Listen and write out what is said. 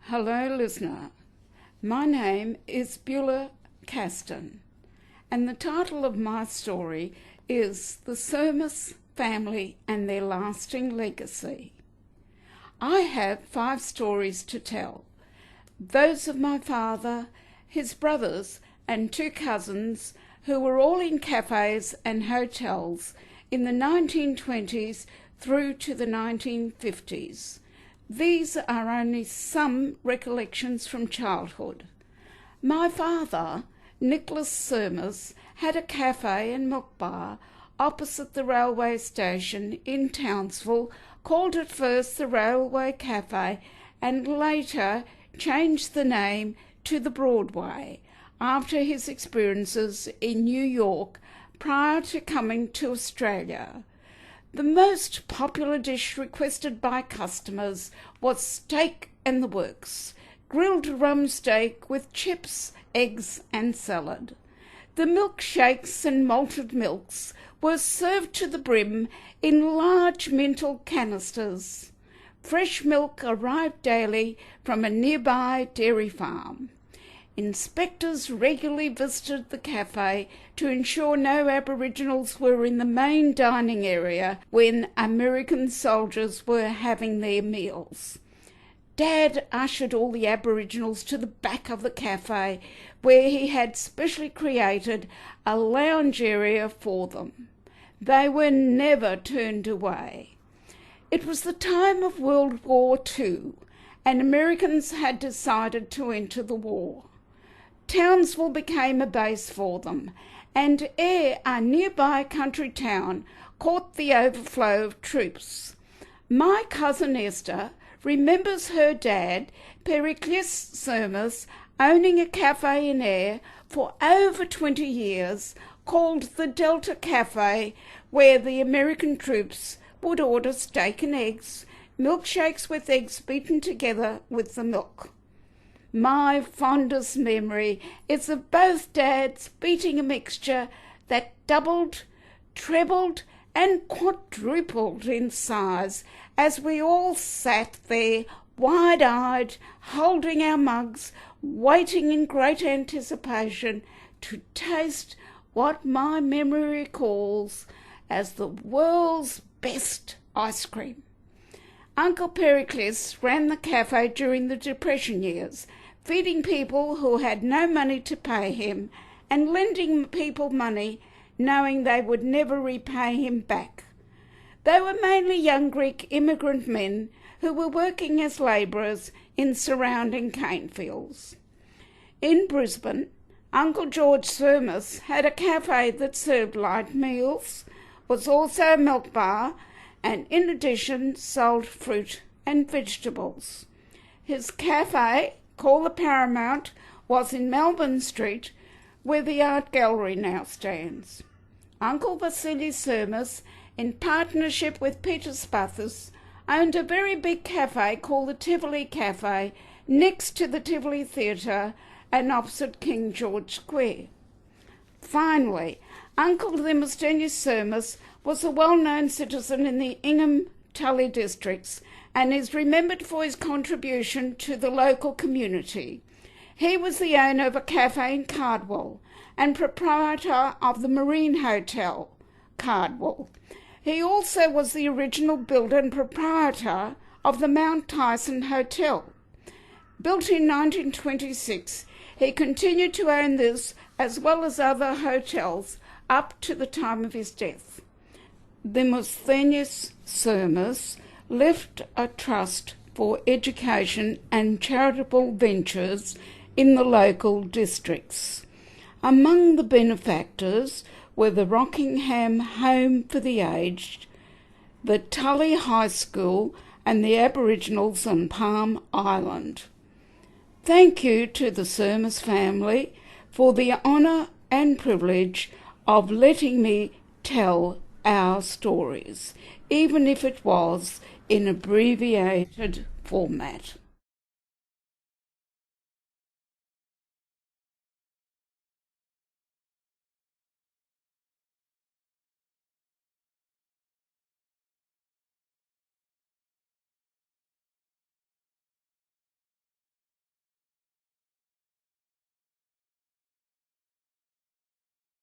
Hello, listener. My name is Beulah Caston, and the title of my story is The Syrmis Family and Their Lasting Legacy. I have 5 stories to tell. Those of my father, his brothers, and 2 cousins who were all in cafes and hotels in the 1920s through to the 1950s. These are only some recollections from childhood. My father, Nicholas Syrmis, had a cafe and milk bar opposite the railway station in Townsville, called at first the Railway Cafe and later changed the name to the Broadway after his experiences in New York prior to coming to Australia. The most popular dish requested by customers was steak and the works, grilled rump steak with chips, eggs and salad. The milkshakes and malted milks were served to the brim in large metal canisters. Fresh milk arrived daily from a nearby dairy farm. Inspectors regularly visited the cafe to ensure no Aboriginals were in the main dining area when American soldiers were having their meals. Dad ushered all the Aboriginals to the back of the cafe, where he had specially created a lounge area for them. They were never turned away. It was the time of World War II, and Americans had decided to enter the war. Townsville became a base for them, and Ayr, a nearby country town, caught the overflow of troops. My cousin Esther remembers her dad, Pericles Syrmis, owning a cafe in Ayr for over 20 years called the Delta Cafe, where the American troops would order steak and eggs, milkshakes with eggs beaten together with the milk. My fondest memory is of both dads beating a mixture that doubled, trebled and quadrupled in size as we all sat there wide-eyed, holding our mugs, waiting in great anticipation to taste what my memory recalls as the world's best ice cream. Uncle Pericles ran the cafe during the Depression years, feeding people who had no money to pay him and lending people money knowing they would never repay him back. They were mainly young Greek immigrant men who were working as labourers in surrounding cane fields. In Brisbane, Uncle George Syrmis had a cafe that served light meals, was also a milk bar, and in addition sold fruit and vegetables. His cafe, called the Paramount, was in Melbourne Street, where the art gallery now stands. Uncle Vasily Syrmis, in partnership with Peter Spathis, owned a very big cafe called the Tivoli Cafe next to the Tivoli Theatre and opposite King George Square. Finally, Uncle Demosthenes Syrmis was a well-known citizen in the Ingham Tully districts and is remembered for his contribution to the local community. He was the owner of a cafe in Cardwell and proprietor of the Marine Hotel, Cardwell. He also was the original builder and proprietor of the Mount Tyson Hotel. Built in 1926, he continued to own this as well as other hotels up to the time of his death. Demosthenes Syrmis left a trust for education and charitable ventures in the local districts. Among the benefactors were the Rockingham Home for the Aged, the Tully High School and the Aboriginals on Palm Island. Thank you to the Syrmis family for the honour and privilege of letting me tell our stories, even if it was in abbreviated format.